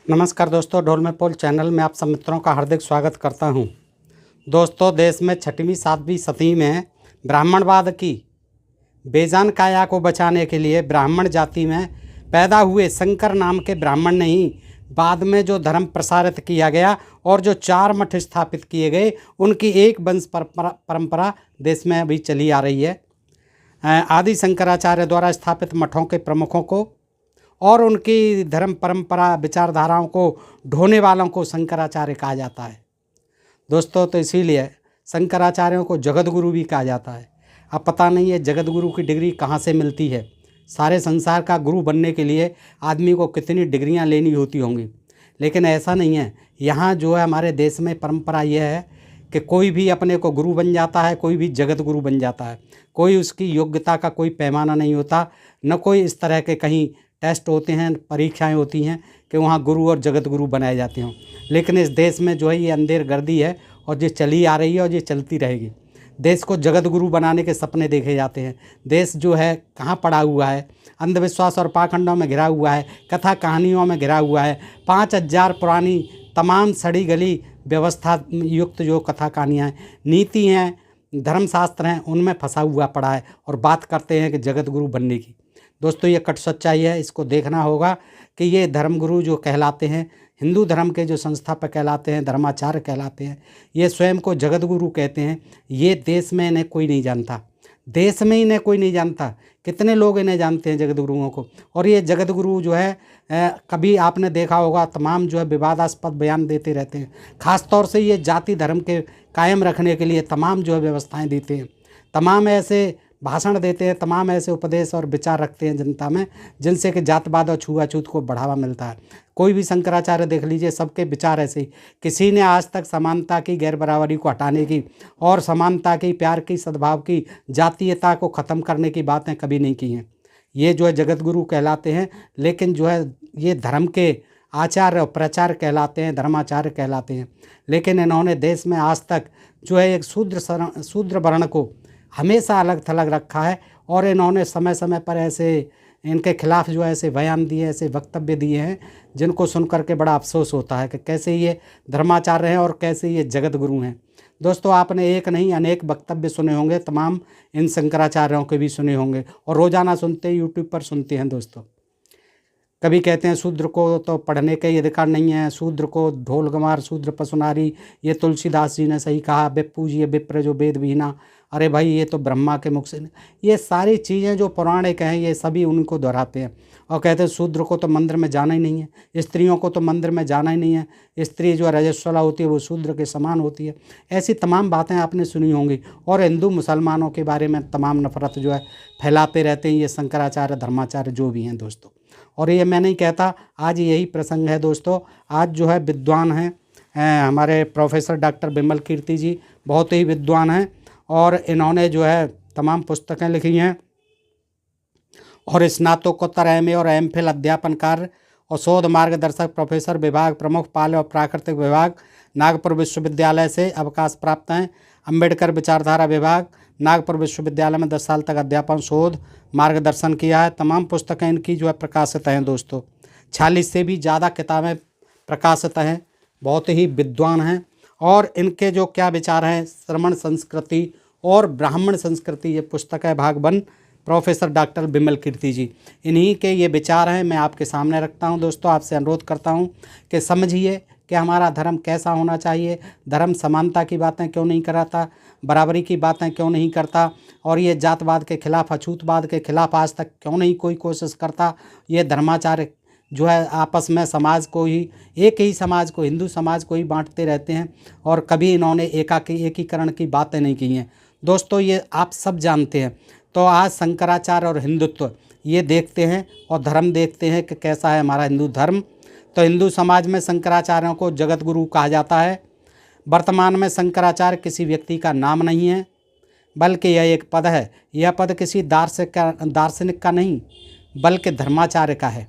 नमस्कार दोस्तों, ढोल में पोल चैनल में आप सब मित्रों का हार्दिक स्वागत करता हूं। दोस्तों, देश में 6वीं 7वीं सदी में ब्राह्मणवाद की बेजान काया को बचाने के लिए ब्राह्मण जाति में पैदा हुए शंकर नाम के ब्राह्मण ने ही बाद में जो धर्म प्रसारित किया गया और जो 4 मठ स्थापित किए गए, उनकी एक वंश परंपरा देश में अभी चली आ रही है। आदि शंकराचार्य द्वारा स्थापित मठों के प्रमुखों को और उनकी धर्म परंपरा विचारधाराओं को ढोने वालों को शंकराचार्य कहा जाता है। दोस्तों, तो इसीलिए शंकराचार्यों को जगत गुरु भी कहा जाता है। अब पता नहीं है जगत गुरु की डिग्री कहाँ से मिलती है। सारे संसार का गुरु बनने के लिए आदमी को कितनी डिग्रियां लेनी होती होंगी, लेकिन ऐसा नहीं है। यहाँ जो है हमारे देश में परंपरा यह है कि कोई भी अपने को गुरु बन जाता है, कोई भी जगत गुरु बन जाता है। कोई उसकी योग्यता का कोई पैमाना नहीं होता, न कोई इस तरह के कहीं टेस्ट होते हैं, परीक्षाएं होती हैं कि वहाँ गुरु और जगत गुरु बनाए जाते हों। लेकिन इस देश में जो है ये अंधेरगर्दी है और ये चली आ रही है और ये चलती रहेगी। देश को जगत गुरु बनाने के सपने देखे जाते हैं। देश जो है कहाँ पड़ा हुआ है, अंधविश्वास और पाखंडों में घिरा हुआ है, कथा कहानियों में घिरा हुआ है। 5000 पुरानी तमाम सड़ी गली व्यवस्था युक्त जो कथा कहानियाँ हैं, नीति हैं, धर्मशास्त्र हैं, उनमें फंसा हुआ पड़ा है और बात करते हैं कि जगत गुरु बनने की। दोस्तों, ये कट सच्चाई है। इसको देखना होगा कि ये धर्मगुरु जो कहलाते हैं, हिंदू धर्म के जो संस्थापक कहलाते हैं, धर्माचार्य कहलाते हैं, ये स्वयं को जगत गुरु कहते हैं। ये देश में इन्हें कोई नहीं जानता, देश में इन्हें कोई नहीं जानता। कितने लोग इन्हें जानते हैं जगत गुरुओं को। और ये जगत गुरु जो है कभी आपने देखा होगा तमाम जो है विवादास्पद बयान देते रहते हैं। ख़ास तौर से ये जाति धर्म के कायम रखने के लिए तमाम जो है व्यवस्थाएँ देते हैं, तमाम ऐसे भाषण देते हैं, तमाम ऐसे उपदेश और विचार रखते हैं जनता में, जिनसे कि जातवाद और छुआछूत को बढ़ावा मिलता है। कोई भी शंकराचार्य देख लीजिए, सबके विचार ऐसे ही। किसी ने आज तक समानता की, गैर बराबरी को हटाने की और समानता की, प्यार की, सद्भाव की, जातीयता को ख़त्म करने की बातें कभी नहीं की हैं। ये जो है जगत गुरु कहलाते हैं, लेकिन जो है ये धर्म के आचार्य और प्रचार कहलाते हैं, धर्माचार्य कहलाते हैं। लेकिन इन्होंने देश में आज तक जो है एक शूद्र वर्ण को हमेशा अलग थलग रखा है और इन्होंने समय समय पर ऐसे इनके खिलाफ जो ऐसे बयान दिए, ऐसे वक्तव्य दिए हैं, जिनको सुनकर के बड़ा अफसोस होता है कि कैसे ये धर्माचार्य हैं और कैसे ये जगत गुरु हैं। दोस्तों, आपने एक नहीं अनेक वक्तव्य सुने होंगे, तमाम इन शंकराचार्यों के भी सुने होंगे और रोज़ाना सुनते हैं, यूट्यूब पर सुनते हैं। दोस्तों, कभी कहते हैं शूद्र को तो पढ़ने का ही अधिकार नहीं है, शूद्र को ढोल गंवार, शूद्र पशुनारी, ये तुलसीदास जी ने सही कहा, पूजिए विप्र जो वेद विहीना। अरे भाई, ये तो ब्रह्मा के मुख से। ये सारी चीज़ें जो पौराणिक हैं, ये सभी उनको दोहराते हैं और कहते हैं शूद्र को तो मंदिर में जाना ही नहीं है, स्त्रियों को तो मंदिर में जाना ही नहीं है, स्त्री जो रजस्वला होती है वो शूद्र के समान होती है। ऐसी तमाम बातें आपने सुनी होंगी और हिंदू मुसलमानों के बारे में तमाम नफरत जो है फैलाते रहते हैं ये शंकराचार्य, धर्माचार्य जो भी हैं। दोस्तों, और ये मैं नहीं कहता, आज यही प्रसंग है। दोस्तों, आज जो है विद्वान हैं हमारे प्रोफेसर डॉक्टर बिमल कीर्ति जी, बहुत ही विद्वान हैं और इन्होंने जो है तमाम पुस्तकें लिखी हैं और स्नातकोत्तर एमए और एमफिल अध्यापन कार्य और शोध मार्गदर्शक प्रोफेसर विभाग प्रमुख पाल और प्राकृतिक विभाग नागपुर विश्वविद्यालय से अवकाश प्राप्त हैं। अंबेडकर विचारधारा विभाग नागपुर विश्वविद्यालय में 10 साल तक अध्यापन शोध मार्गदर्शन किया है। तमाम पुस्तकें इनकी जो है प्रकाशित हैं। दोस्तों, 46 से भी ज़्यादा किताबें प्रकाशित हैं। बहुत ही विद्वान हैं और इनके जो क्या विचार हैं, श्रमण संस्कृति और ब्राह्मण संस्कृति, ये पुस्तक है भाग 1, प्रोफेसर डॉक्टर बिमल कीर्ति जी, इन्हीं के ये विचार हैं, मैं आपके सामने रखता हूं। दोस्तों, आपसे अनुरोध करता हूं कि समझिए कि हमारा धर्म कैसा होना चाहिए। धर्म समानता की बातें क्यों नहीं कराता, बराबरी की बातें क्यों नहीं करता और ये जातवाद के खिलाफ, अछूतवाद के खिलाफ आज तक क्यों नहीं कोई कोशिश करता। ये धर्माचार्य जो है आपस में समाज को ही, एक ही समाज को, हिंदू समाज को ही बांटते रहते हैं और कभी इन्होंने एकीकरण की बातें नहीं की हैं। दोस्तों, ये आप सब जानते हैं। तो आज शंकराचार्य और हिंदुत्व ये देखते हैं और धर्म देखते हैं कि कैसा है हमारा हिंदू धर्म। तो हिंदू समाज में शंकराचार्यों को जगत गुरु कहा जाता है। वर्तमान में शंकराचार्य किसी व्यक्ति का नाम नहीं है, बल्कि यह एक पद है। यह पद किसी दार्शनिक का नहीं, बल्कि धर्माचार्य का है।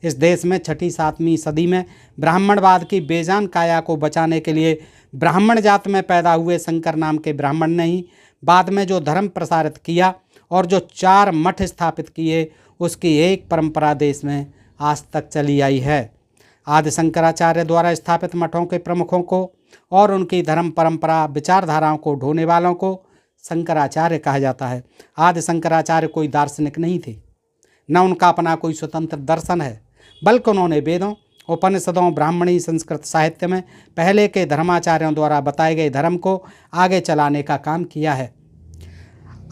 इस देश में 6वीं 7वीं सदी में ब्राह्मणवाद की बेजान काया को बचाने के लिए ब्राह्मण जात में पैदा हुए शंकर नाम के ब्राह्मण ने ही बाद में जो धर्म प्रसारित किया और जो 4 मठ स्थापित किए, उसकी एक परंपरा देश में आज तक चली आई है। आदि शंकराचार्य द्वारा स्थापित मठों के प्रमुखों को और उनकी धर्म परंपरा विचारधाराओं को ढोने वालों को शंकराचार्य कहा जाता है। आदि शंकराचार्य कोई दार्शनिक नहीं थे, न उनका अपना कोई स्वतंत्र दर्शन है, बल्कि उन्होंने वेदों, उपनिषदों, ब्राह्मणी संस्कृत साहित्य में पहले के धर्माचार्यों द्वारा बताए गए धर्म को आगे चलाने का काम किया है।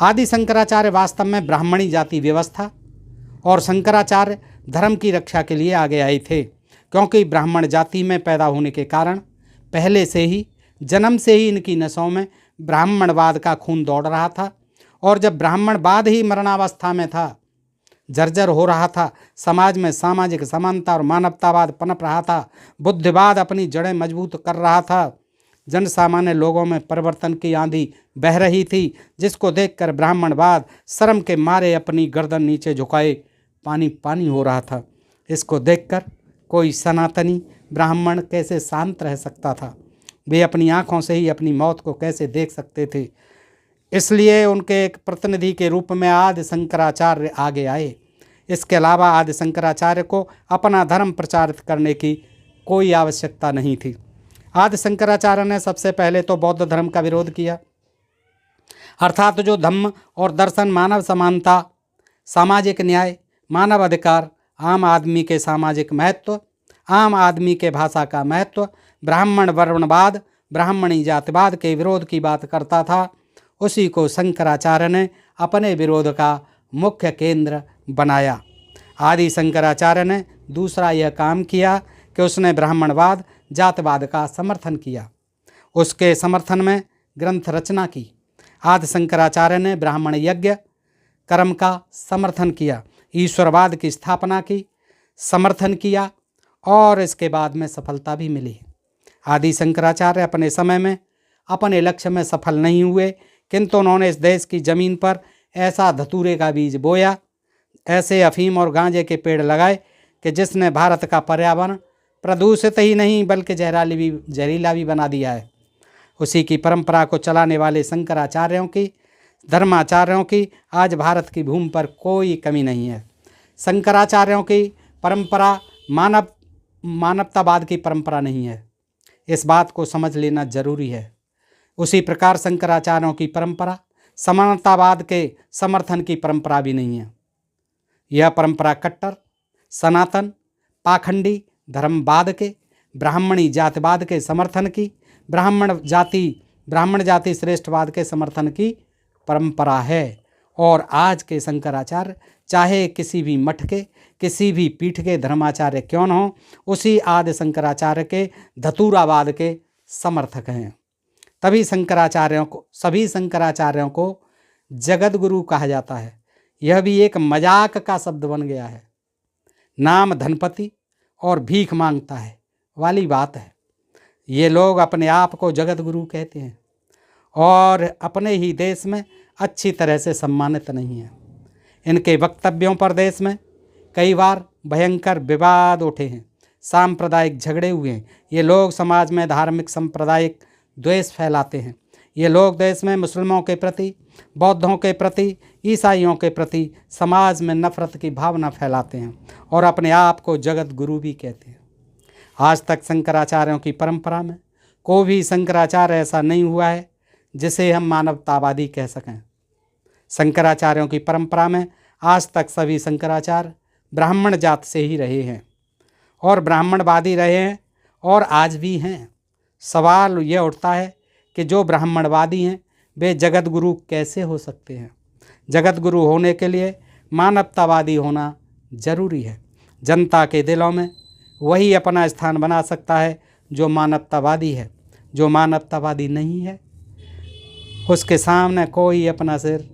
आदि शंकराचार्य वास्तव में ब्राह्मणी जाति व्यवस्था और शंकराचार्य धर्म की रक्षा के लिए आगे आए थे, क्योंकि ब्राह्मण जाति में पैदा होने के कारण पहले से ही जन्म से ही इनकी नसों में ब्राह्मणवाद का खून दौड़ रहा था। और जब ब्राह्मणवाद ही मरणावस्था में था, जर्जर हो रहा था, समाज में सामाजिक समानता और मानवतावाद पनप रहा था, बुद्धिवाद अपनी जड़ें मजबूत कर रहा था, जन सामान्य लोगों में परिवर्तन की आंधी बह रही थी, जिसको देखकर ब्राह्मणवाद शर्म के मारे अपनी गर्दन नीचे झुकाए पानी पानी हो रहा था। इसको देखकर कोई सनातनी ब्राह्मण कैसे शांत रह सकता था? वे अपनी आँखों से ही अपनी मौत को कैसे देख सकते थे? इसलिए उनके एक प्रतिनिधि के रूप में आदि शंकराचार्य आगे आए। इसके अलावा आदि शंकराचार्य को अपना धर्म प्रचारित करने की कोई आवश्यकता नहीं थी। आदि शंकराचार्य ने सबसे पहले तो बौद्ध धर्म का विरोध किया, अर्थात जो धम्म और दर्शन मानव समानता, सामाजिक न्याय, मानव अधिकार, आम आदमी के सामाजिक महत्व, आम आदमी के भाषा का महत्व, ब्राह्मण वर्णवाद, ब्राह्मणी जातिवाद के विरोध की बात करता था, उसी को शंकराचार्य ने अपने विरोध का मुख्य केंद्र बनाया। आदि शंकराचार्य ने दूसरा यह काम किया कि उसने ब्राह्मणवाद, जातिवाद का समर्थन किया, उसके समर्थन में ग्रंथ रचना की। आदि शंकराचार्य ने ब्राह्मण यज्ञ कर्म का समर्थन किया, ईश्वरवाद की स्थापना की, समर्थन किया और इसके बाद में सफलता भी मिली। आदि शंकराचार्य अपने समय में अपने लक्ष्य में सफल नहीं हुए, किंतु उन्होंने इस देश की ज़मीन पर ऐसा धतूरे का बीज बोया, ऐसे अफीम और गांजे के पेड़ लगाए कि जिसने भारत का पर्यावरण प्रदूषित ही नहीं बल्कि जहरीला भी बना दिया है। उसी की परंपरा को चलाने वाले शंकराचार्यों की, धर्माचार्यों की आज भारत की भूमि पर कोई कमी नहीं है। शंकराचार्यों की परंपरा मानवतावाद की परंपरा नहीं है, इस बात को समझ लेना जरूरी है। उसी प्रकार शंकराचार्यों की परंपरा समानतावाद के समर्थन की परंपरा भी नहीं है। यह परंपरा कट्टर, सनातन, पाखंडी धर्मवाद के, ब्राह्मणी जातिवाद के समर्थन की, ब्राह्मण जाति श्रेष्ठवाद के समर्थन की परंपरा है। और आज के शंकराचार्य चाहे किसी भी मठ के, किसी भी पीठ के धर्माचार्य क्यों न हो, उसी आदि शंकराचार्य के धतूरावाद के समर्थक हैं। सभी शंकराचार्यों को जगत गुरु कहा जाता है। यह भी एक मजाक का शब्द बन गया है। नाम धनपति और भीख मांगता है वाली बात है। ये लोग अपने आप को जगत गुरु कहते हैं और अपने ही देश में अच्छी तरह से सम्मानित नहीं है। इनके वक्तव्यों पर देश में कई बार भयंकर विवाद उठे हैं, सांप्रदायिक झगड़े हुए हैं। ये लोग समाज में धार्मिक सांप्रदायिक द्वेष फैलाते हैं। ये लोग देश में मुस्लिमों के प्रति, बौद्धों के प्रति, ईसाइयों के प्रति समाज में नफरत की भावना फैलाते हैं और अपने आप को जगत गुरु भी कहते हैं। आज तक शंकराचार्यों की परंपरा में कोई भी शंकराचार्य ऐसा नहीं हुआ है जिसे हम मानवतावादी कह सकें। शंकराचार्यों की परंपरा में आज तक सभी शंकराचार्य ब्राह्मण जात से ही रहे हैं और ब्राह्मणवादी रहे हैं और आज भी हैं। सवाल यह उठता है कि जो ब्राह्मणवादी हैं वे जगत गुरु कैसे हो सकते हैं? जगत गुरु होने के लिए मानवतावादी होना जरूरी है। जनता के दिलों में वही अपना स्थान बना सकता है जो मानवतावादी है। जो मानवतावादी नहीं है उसके सामने कोई अपना सिर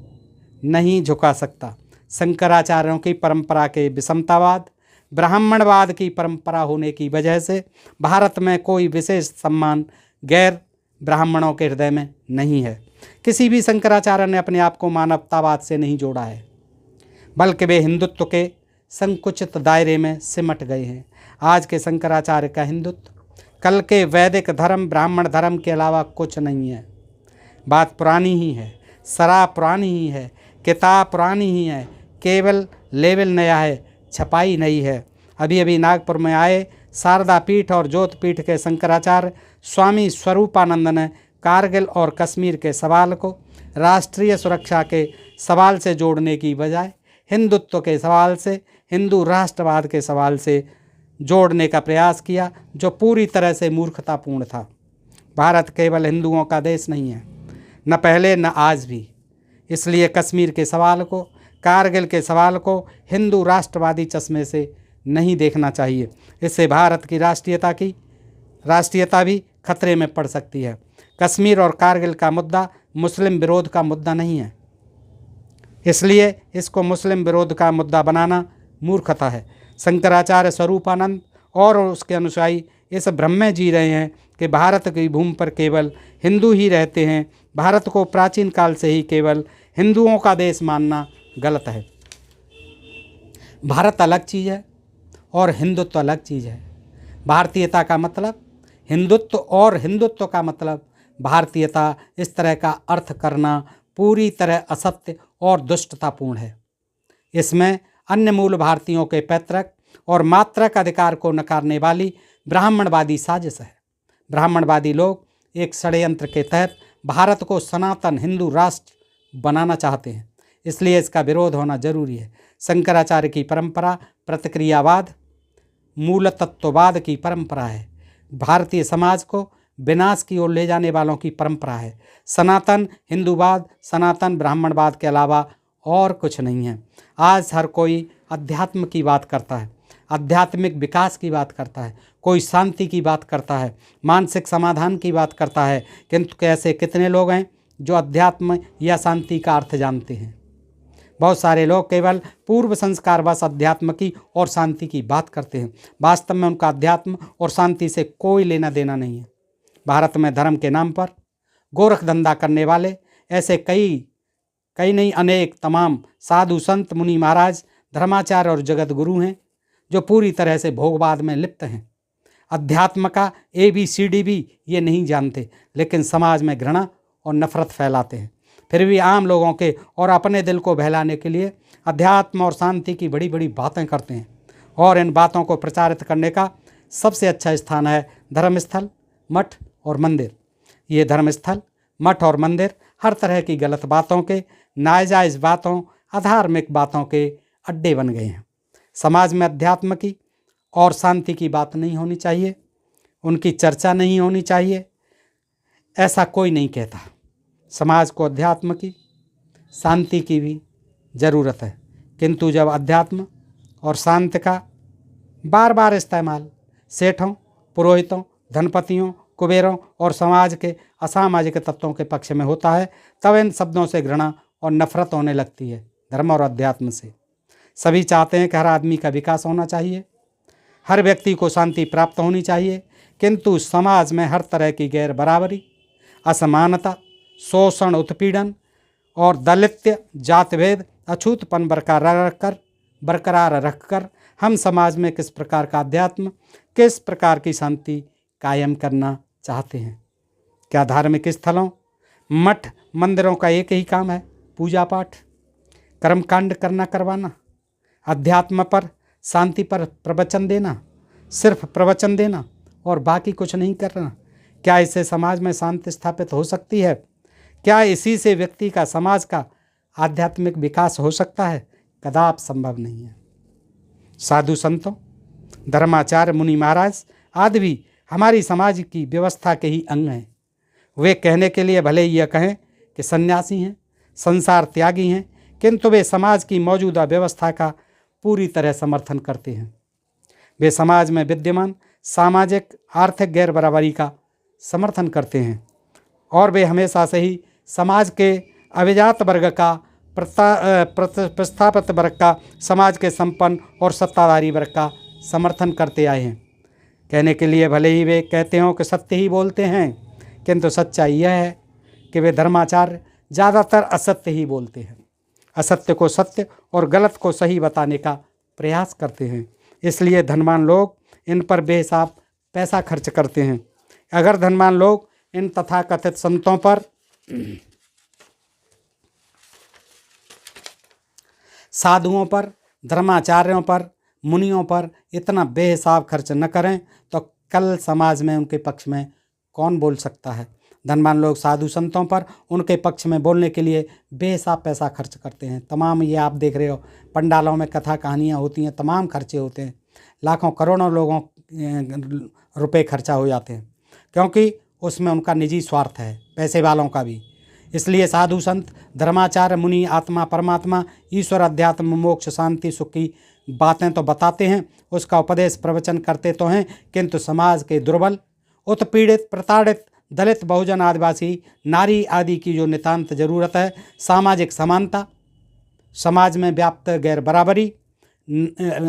नहीं झुका सकता। शंकराचार्यों की परंपरा के विषमतावाद, ब्राह्मणवाद की परंपरा होने की वजह से भारत में कोई विशेष सम्मान गैर ब्राह्मणों के हृदय में नहीं है। किसी भी शंकराचार्य ने अपने आप को मानवतावाद से नहीं जोड़ा है, बल्कि वे हिंदुत्व के संकुचित दायरे में सिमट गए हैं। आज के शंकराचार्य का हिंदुत्व कल के वैदिक धर्म, ब्राह्मण धर्म के अलावा कुछ नहीं है। बात पुरानी ही है, शराब पुरानी ही है, किताब पुरानी ही है, केवल लेवल नया है, छपाई नई है। अभी अभी नागपुर में आए शारदा पीठ और ज्योत पीठ के शंकराचार्य स्वामी स्वरूपानंद ने कारगिल और कश्मीर के सवाल को राष्ट्रीय सुरक्षा के सवाल से जोड़ने की बजाय हिंदुत्व के सवाल से, हिंदू राष्ट्रवाद के सवाल से जोड़ने का प्रयास किया, जो पूरी तरह से मूर्खतापूर्ण था। भारत केवल हिंदुओं का देश नहीं है, न पहले न आज भी। इसलिए कश्मीर के सवाल को, कारगिल के सवाल को हिंदू राष्ट्रवादी चश्मे से नहीं देखना चाहिए। इससे भारत की राष्ट्रीयता भी खतरे में पड़ सकती है। कश्मीर और कारगिल का मुद्दा मुस्लिम विरोध का मुद्दा नहीं है, इसलिए इसको मुस्लिम विरोध का मुद्दा बनाना मूर्खता है। शंकराचार्य स्वरूपानंद और उसके अनुयायी इस भ्रम में जी रहे हैं कि भारत की भूमि पर केवल हिंदू ही रहते हैं। भारत को प्राचीन काल से ही केवल हिंदुओं का देश मानना गलत है। भारत अलग चीज़ है और हिंदुत्व अलग चीज़ है। भारतीयता का मतलब हिंदुत्व और हिंदुत्व का मतलब भारतीयता, इस तरह का अर्थ करना पूरी तरह असत्य और दुष्टतापूर्ण है। इसमें अन्य मूल भारतीयों के पैतृक और मातृक अधिकार को नकारने वाली ब्राह्मणवादी साजिश है। ब्राह्मणवादी लोग एक षड्यंत्र के तहत भारत को सनातन हिंदू राष्ट्र बनाना चाहते हैं, इसलिए इसका विरोध होना जरूरी है। शंकराचार्य की परंपरा प्रतिक्रियावाद, मूल तत्ववाद की परंपरा है। भारतीय समाज को विनाश की ओर ले जाने वालों की परंपरा है। सनातन हिंदूवाद, सनातन ब्राह्मणवाद के अलावा और कुछ नहीं है। आज हर कोई अध्यात्म की बात करता है, आध्यात्मिक विकास की बात करता है, कोई शांति की बात करता है, मानसिक समाधान की बात करता है, किंतु कैसे कितने लोग हैं जो अध्यात्म या शांति का अर्थ जानते हैं? बहुत सारे लोग केवल पूर्व संस्कारवश अध्यात्म की और शांति की बात करते हैं। वास्तव में उनका अध्यात्म और शांति से कोई लेना देना नहीं है। भारत में धर्म के नाम पर गोरख धंधा करने वाले ऐसे कई नहीं अनेक तमाम साधु संत मुनि महाराज, धर्माचार्य और जगत गुरु हैं जो पूरी तरह से भोगवाद में लिप्त हैं। अध्यात्म का ABCD भी ये नहीं जानते, लेकिन समाज में घृणा और नफरत फैलाते हैं। फिर भी आम लोगों के और अपने दिल को बहलाने के लिए अध्यात्म और शांति की बड़ी बड़ी बातें करते हैं, और इन बातों को प्रचारित करने का सबसे अच्छा स्थान है धर्मस्थल, मठ और मंदिर। ये धर्मस्थल, मठ और मंदिर हर तरह की गलत बातों के, नाजायज़ बातों, अधार्मिक बातों के अड्डे बन गए हैं। समाज में अध्यात्म की और शांति की बात नहीं होनी चाहिए, उनकी चर्चा नहीं होनी चाहिए, ऐसा कोई नहीं कहता। समाज को अध्यात्म की, शांति की भी ज़रूरत है, किंतु जब अध्यात्म और शांति का बार बार इस्तेमाल सेठों, पुरोहितों, धनपतियों, कुबेरों और समाज के असामाजिक तत्वों के पक्ष में होता है, तब इन शब्दों से घृणा और नफरत होने लगती है। धर्म और अध्यात्म से सभी चाहते हैं कि हर आदमी का विकास होना चाहिए, हर व्यक्ति को शांति प्राप्त होनी चाहिए, किंतु समाज में हर तरह की गैर बराबरी, असमानता, शोषण, उत्पीड़न और दलित्य, जातिभेद, अछूतपन बरकरार रखकर हम समाज में किस प्रकार का अध्यात्म, किस प्रकार की शांति कायम करना चाहते हैं? क्या धार्मिक स्थलों, मठ, मंदिरों का एक ही काम है? पूजा पाठ, कर्मकांड करवाना, अध्यात्म पर, शांति पर प्रवचन देना, सिर्फ प्रवचन देना और बाकी कुछ नहीं करना? क्या इससे समाज में शांति स्थापित हो सकती है? क्या इसी से व्यक्ति का, समाज का आध्यात्मिक विकास हो सकता है? कदापि संभव नहीं है। साधु संतों, धर्माचार्य, मुनि महाराज आदि भी हमारी समाज की व्यवस्था के ही अंग हैं। वे कहने के लिए भले ही यह कहें कि सन्यासी हैं, संसार त्यागी हैं, किंतु वे समाज की मौजूदा व्यवस्था का पूरी तरह समर्थन करते हैं। वे समाज में विद्यमान सामाजिक आर्थिक गैर बराबरी का समर्थन करते हैं, और वे हमेशा से ही समाज के अभिजात वर्ग का, प्रस्थापित वर्ग का, समाज के संपन्न और सत्ताधारी वर्ग का समर्थन करते आए हैं। कहने के लिए भले ही वे कहते हों कि सत्य ही बोलते हैं, किंतु सच्चाई यह है कि वे धर्माचार्य ज़्यादातर असत्य ही बोलते हैं। असत्य को सत्य और गलत को सही बताने का प्रयास करते हैं। इसलिए धनवान लोग इन पर बेहिसाब पैसा खर्च करते हैं। अगर धनवान लोग इन तथाकथित संतों पर, साधुओं पर, धर्माचार्यों पर, मुनियों पर इतना बेहिसाब खर्च न करें तो कल समाज में उनके पक्ष में कौन बोल सकता है। धनवान लोग साधु संतों पर उनके पक्ष में बोलने के लिए बेहिसाब पैसा खर्च करते हैं। तमाम ये आप देख रहे हो पंडालों में कथा कहानियाँ होती हैं, तमाम खर्चे होते हैं, लाखों करोड़ों लोगों रुपए खर्चा हो जाते हैं, क्योंकि उसमें उनका निजी स्वार्थ है, पैसे वालों का भी। इसलिए साधु संत, धर्माचार्य, मुनि आत्मा परमात्मा, ईश्वर, अध्यात्म, मोक्ष, शांति, सुख की बातें तो बताते हैं, उसका उपदेश प्रवचन करते तो हैं, किंतु समाज के दुर्बल, उत्पीड़ित, प्रताड़ित, दलित, बहुजन, आदिवासी, नारी आदि की जो नितांत जरूरत है, सामाजिक समानता, समाज में व्याप्त गैर बराबरी,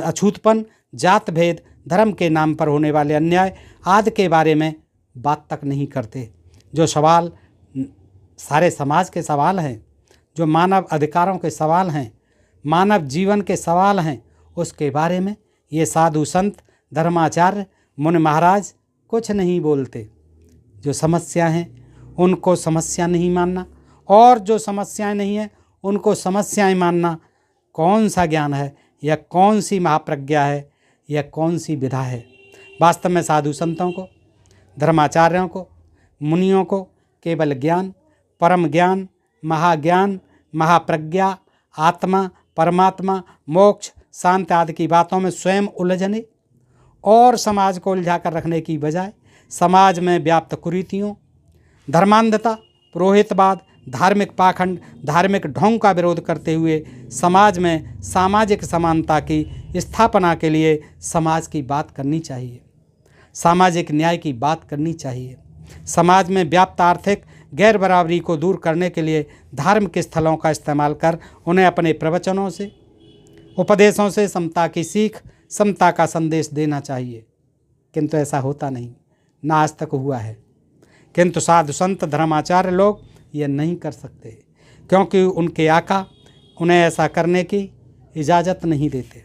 अछूतपन, जात भेद, धर्म के नाम पर होने वाले अन्याय आदि के बारे में बात तक नहीं करते। जो सवाल सारे समाज के सवाल हैं, जो मानव अधिकारों के सवाल हैं, मानव जीवन के सवाल हैं, उसके बारे में ये साधु संत, धर्माचार्य, मुनि महाराज कुछ नहीं बोलते। जो समस्या हैं उनको समस्या नहीं मानना, और जो समस्याएं नहीं हैं उनको समस्याएं मानना कौन सा ज्ञान है, या कौन सी महाप्रज्ञा है, या कौन सी विधा है। वास्तव में साधु संतों को, धर्माचार्यों को, मुनियों को केवल ज्ञान, परम ज्ञान, महाज्ञान, महाप्रज्ञा, आत्मा, परमात्मा, मोक्ष, शांति आदि की बातों में स्वयं उलझने और समाज को उलझा कर रखने की बजाय समाज में व्याप्त कुरीतियों, धर्मांधता, पुरोहितवाद, धार्मिक पाखंड, धार्मिक ढोंग का विरोध करते हुए समाज में सामाजिक समानता की स्थापना के लिए समाज की बात करनी चाहिए, सामाजिक न्याय की बात करनी चाहिए। समाज में व्याप्त आर्थिक गैर बराबरी को दूर करने के लिए धार्मिक स्थलों का इस्तेमाल कर उन्हें अपने प्रवचनों से, उपदेशों से समता की सीख, समता का संदेश देना चाहिए, किंतु ऐसा होता नहीं, ना आज तक हुआ है। किंतु साधु संत, धर्माचार्य लोग ये नहीं कर सकते, क्योंकि उनके आका उन्हें ऐसा करने की इजाज़त नहीं देते।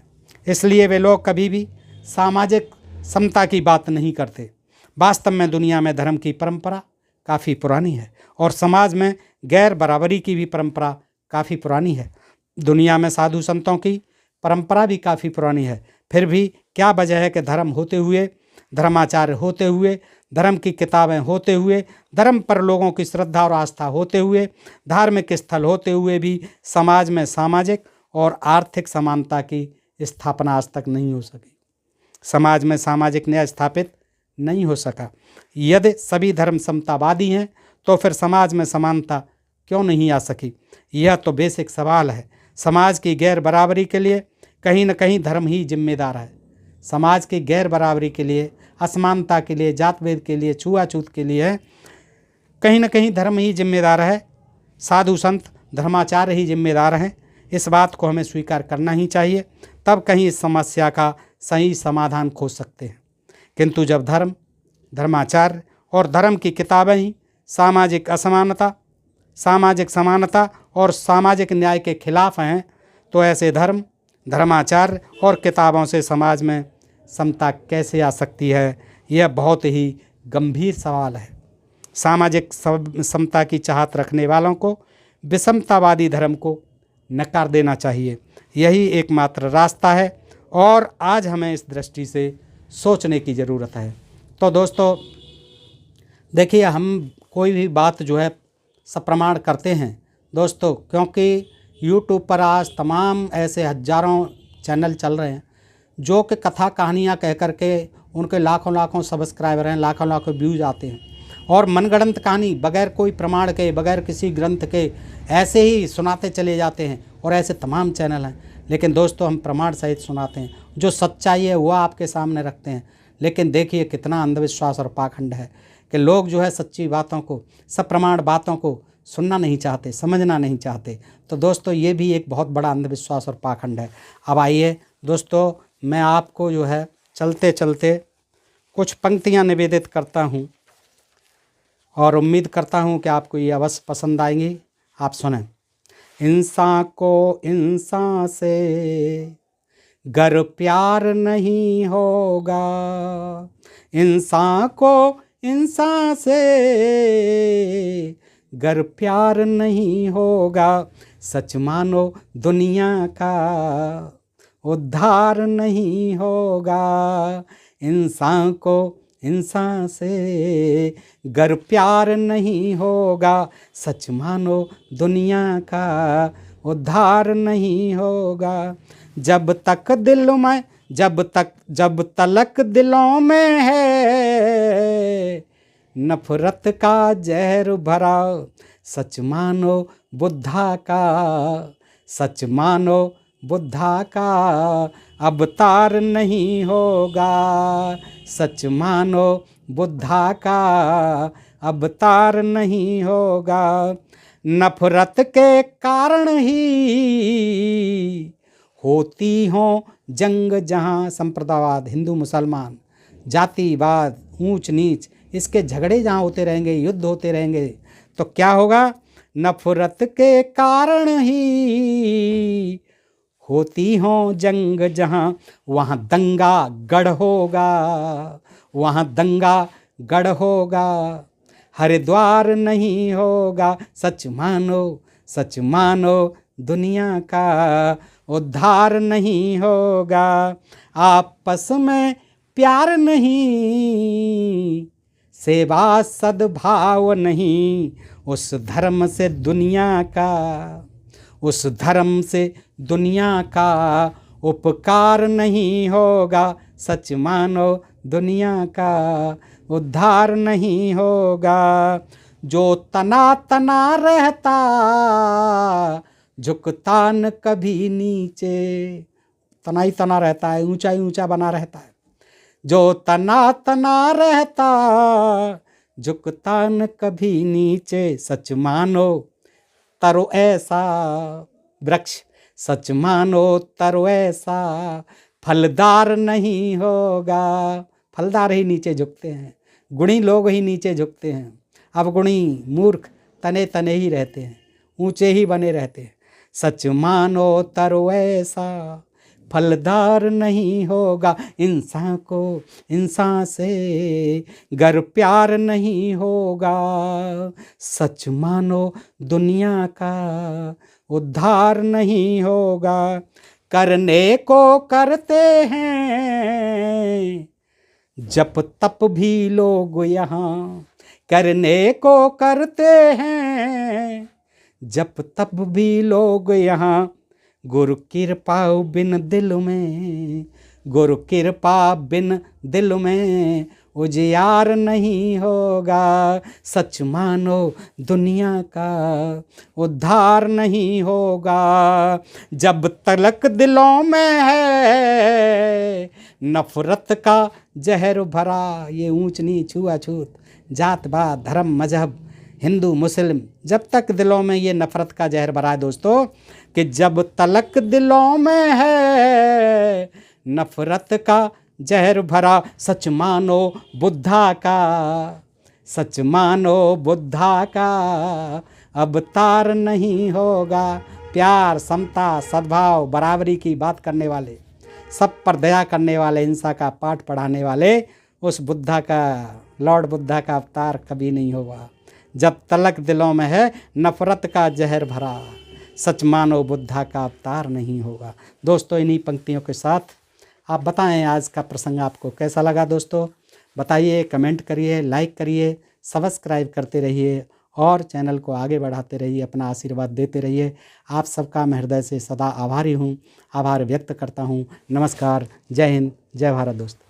इसलिए वे लोग कभी भी सामाजिक समता की बात नहीं करते। वास्तव में दुनिया में धर्म की परंपरा काफ़ी पुरानी है और समाज में गैर बराबरी की भी परंपरा काफ़ी पुरानी है। दुनिया में साधु संतों की परंपरा भी काफ़ी पुरानी है। फिर भी क्या वजह है कि धर्म होते हुए, धर्माचार्य होते हुए, धर्म की किताबें होते हुए, धर्म पर लोगों की श्रद्धा और आस्था होते हुए, धार्मिक स्थल होते हुए भी समाज में सामाजिक और आर्थिक समानता की स्थापना आज तक नहीं हो सकी, समाज में सामाजिक न्याय स्थापित नहीं हो सका। यदि सभी धर्म समतावादी हैं तो फिर समाज में समानता क्यों नहीं आ सकी? यह तो बेसिक सवाल है। समाज की गैर बराबरी के लिए कहीं न कहीं धर्म ही जिम्मेदार है। समाज की गैर बराबरी के लिए, असमानता के लिए, जात भेद के लिए, छुआछूत के लिए कहीं न कहीं धर्म ही जिम्मेदार है, साधु संत, धर्माचार्य ही जिम्मेदार हैं। इस बात को हमें स्वीकार करना ही चाहिए, तब कहीं इस समस्या का सही समाधान खोज सकते हैं। किंतु जब धर्म, धर्माचार्य और धर्म की किताबें ही सामाजिक असमानता, सामाजिक समानता और सामाजिक न्याय के खिलाफ हैं, तो ऐसे धर्म, धर्माचार्य और किताबों से समाज में समता कैसे आ सकती है? यह बहुत ही गंभीर सवाल है। सामाजिक समता की चाहत रखने वालों को विषमतावादी धर्म को नकार देना चाहिए। यही एकमात्र रास्ता है और आज हमें इस दृष्टि से सोचने की ज़रूरत है। तो दोस्तों देखिए, हम कोई भी बात जो है सप्रमाण करते हैं दोस्तों, क्योंकि यूट्यूब पर आज तमाम ऐसे हजारों चैनल चल रहे हैं जो कि कथा कहानियाँ कह कर के उनके लाखों लाखों सब्सक्राइबर हैं, लाखों लाखों व्यूज आते हैं, और मनगढ़ंत कहानी बगैर कोई प्रमाण के, बगैर किसी ग्रंथ के ऐसे ही सुनाते चले जाते हैं। और ऐसे तमाम चैनल हैं, लेकिन दोस्तों हम प्रमाण सहित सुनाते हैं, जो सच्चाई है वह आपके सामने रखते हैं। लेकिन देखिए कितना अंधविश्वास और पाखंड है कि लोग जो है सच्ची बातों को, सप्रमाण बातों को सुनना नहीं चाहते, समझना नहीं चाहते। तो दोस्तों ये भी एक बहुत बड़ा अंधविश्वास और पाखंड है। अब आइए दोस्तों, मैं आपको जो है चलते चलते कुछ पंक्तियां निवेदित करता हूं और उम्मीद करता हूं कि आपको ये अवश्य पसंद आएंगी। आप सुनें। इंसान को इंसान से गर प्यार नहीं होगा, इंसान को इंसान से गर प्यार नहीं होगा, सच मानो दुनिया का उद्धार नहीं होगा। इंसान को इंसान से गर प्यार नहीं होगा, सच मानो दुनिया का उद्धार नहीं होगा। जब तक दिल में जब तलक दिलों में है नफरत का जहर भरा, सच मानो बुद्धा का, सच मानो बुद्धा का अवतार नहीं होगा। सच मानो बुद्धा का अवतार नहीं होगा। नफरत के कारण ही होती हों जंग जहाँ, संप्रदायवाद, हिंदू मुसलमान, जातिवाद, ऊंच नीच, इसके झगड़े जहाँ होते रहेंगे, युद्ध होते रहेंगे, तो क्या होगा? नफरत के कारण ही होती हों जंग जहाँ, वहाँ दंगा गढ़ होगा, वहाँ दंगा गढ़ होगा। हरिद्वार नहीं होगा, सच मानो दुनिया का उद्धार नहीं होगा। आपस में प्यार नहीं, सेवा सद्भाव नहीं, उस धर्म से दुनिया का उपकार नहीं होगा। सच मानो दुनिया का उद्धार नहीं होगा। जो तना रहता झुकता न कभी नीचे, तना ही तना रहता है, ऊंचा ही ऊंचा बना रहता है। जो तना रहता झुकता न कभी नीचे, सच मानो तरो ऐसा वृक्ष, सच मानो तरो ऐसा फलदार नहीं होगा। फलदार ही नीचे झुकते हैं, गुणी लोग ही नीचे झुकते हैं। अवगुणी मूर्ख तने ही रहते हैं, ऊंचे ही बने रहते हैं। सच मानो तरो ऐसा फलदार नहीं होगा। इंसान से गर प्यार नहीं होगा, सच मानो दुनिया का उद्धार नहीं होगा। करने को करते हैं जप तप भी लोग यहाँ, करने को करते हैं जप तप भी लोग यहाँ। गुरु कृपा बिन दिल में, गुरु कृपा बिन दिल में उजियार नहीं होगा। सच मानो दुनिया का उद्धार नहीं होगा। जब तलक दिलों में है नफरत का जहर भरा, ये ऊंच नीच छूआछूत, जात पात, धर्म, मजहब, हिंदू मुस्लिम, जब तक दिलों में ये नफरत का जहर भरा है दोस्तों, कि जब तलक दिलों में है नफरत का जहर भरा, सच मानो बुद्धा का, सच मानो बुद्धा का अवतार नहीं होगा। प्यार, समता, सद्भाव, बराबरी की बात करने वाले, सब पर दया करने वाले, हिंसा का पाठ पढ़ाने वाले उस बुद्धा का, लॉर्ड बुद्धा का अवतार कभी नहीं होगा। जब तलक दिलों में है नफरत का जहर भरा, सच मानो बुद्धा का अवतार नहीं होगा। दोस्तों, इन्हीं पंक्तियों के साथ आप बताएं आज का प्रसंग आपको कैसा लगा। दोस्तों बताइए, कमेंट करिए, लाइक करिए, सब्सक्राइब करते रहिए और चैनल को आगे बढ़ाते रहिए, अपना आशीर्वाद देते रहिए। आप सबका मैं हृदय से सदा आभारी हूँ, आभार व्यक्त करता हूँ। नमस्कार, जय हिंद, जय भारत दोस्तों।